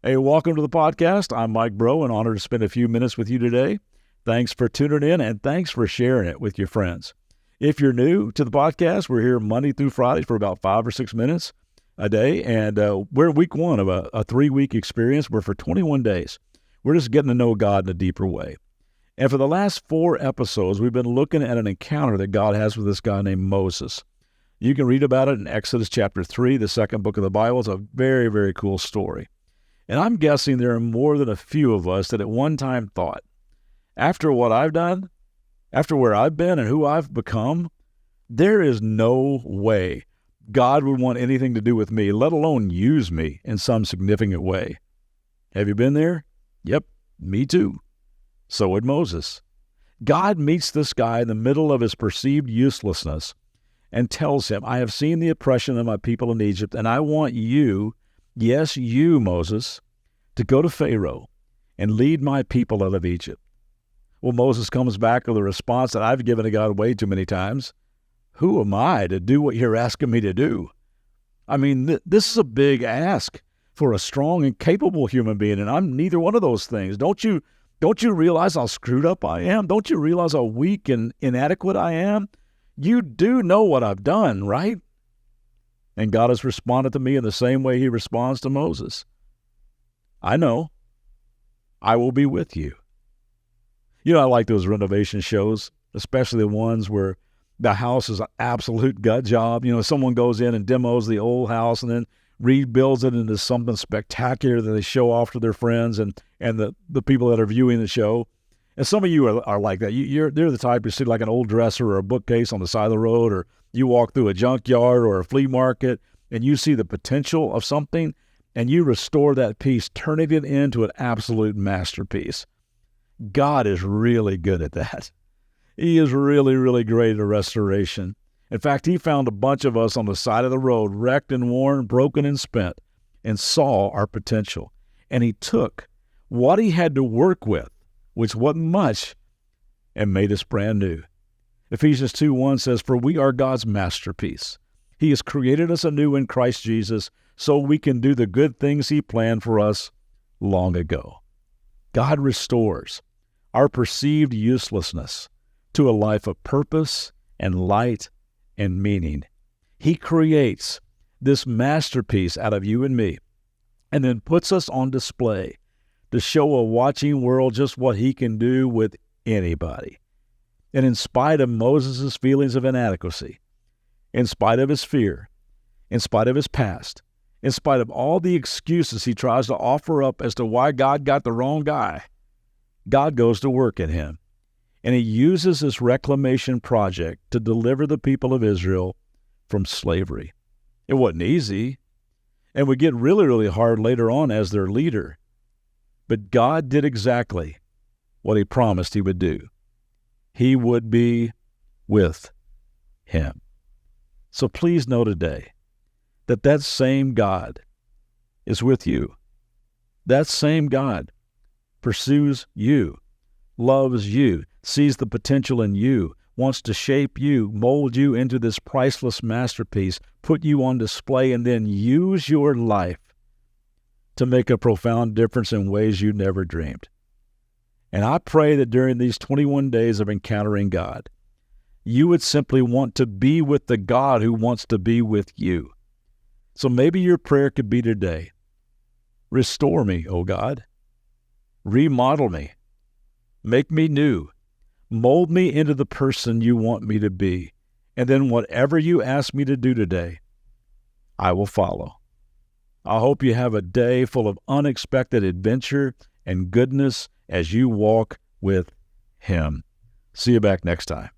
Hey, welcome to the podcast. I'm Mike Bro, and honored to spend a few minutes with you today. Thanks for tuning in, and thanks for sharing it with your friends. If you're new to the podcast, we're here Monday through Friday for about 5 or 6 minutes a day, and we're in week one of a 3-week experience. We're for 21 days. We're just getting to know God in a deeper way. And for the last 4 episodes, we've been looking at an encounter that God has with this guy named Moses. You can read about it in Exodus chapter 3, the second book of the Bible. It's a very, very cool story. And I'm guessing there are more than a few of us that at one time thought, after what I've done, after where I've been and who I've become, there is no way God would want anything to do with me, let alone use me in some significant way. Have you been there? Yep, me too. So would Moses. God meets this guy in the middle of his perceived uselessness and tells him, I have seen the oppression of my people in Egypt, and I want you, yes, you, Moses, to go to Pharaoh and lead my people out of Egypt. Well, Moses comes back with a response that I've given to God way too many times. Who am I to do what you're asking me to do? I mean, this is a big ask for a strong and capable human being, and I'm neither one of those things. Don't you realize how screwed up I am? Don't you realize how weak and inadequate I am? You do know what I've done, right? And God has responded to me in the same way he responds to Moses. I know. I will be with you. You know, I like those renovation shows, especially the ones where the house is an absolute gut job. You know, someone goes in and demos the old house and then rebuilds it into something spectacular that they show off to their friends and the people that are viewing the show. And some of you are like that. They're the type you see like an old dresser or a bookcase on the side of the road, or you walk through a junkyard or a flea market and you see the potential of something and you restore that piece, turning it into an absolute masterpiece. God is really good at that. He is really, really great at restoration. In fact, he found a bunch of us on the side of the road, wrecked and worn, broken and spent, and saw our potential. And he took what he had to work with, which wasn't much, and made us brand new. Ephesians 2:1 says, for we are God's masterpiece. He has created us anew in Christ Jesus so we can do the good things he planned for us long ago. God restores our perceived uselessness to a life of purpose and light and meaning. He creates this masterpiece out of you and me and then puts us on display to show a watching world just what he can do with anybody. And in spite of Moses' feelings of inadequacy, in spite of his fear, in spite of his past, in spite of all the excuses he tries to offer up as to why God got the wrong guy, God goes to work in him. And he uses this reclamation project to deliver the people of Israel from slavery. It wasn't easy, and would get really, really hard later on as their leader. But God did exactly what he promised he would do. He would be with him. So please know today that that same God is with you. That same God pursues you, loves you, sees the potential in you, wants to shape you, mold you into this priceless masterpiece, put you on display, and then use your life to make a profound difference in ways you never dreamed. And I pray that during these 21 days of encountering God, you would simply want to be with the God who wants to be with you. So maybe your prayer could be today, restore me, O God. Remodel me. Make me new. Mold me into the person you want me to be. And then whatever you ask me to do today, I will follow. I hope you have a day full of unexpected adventure and goodness as you walk with him. See you back next time.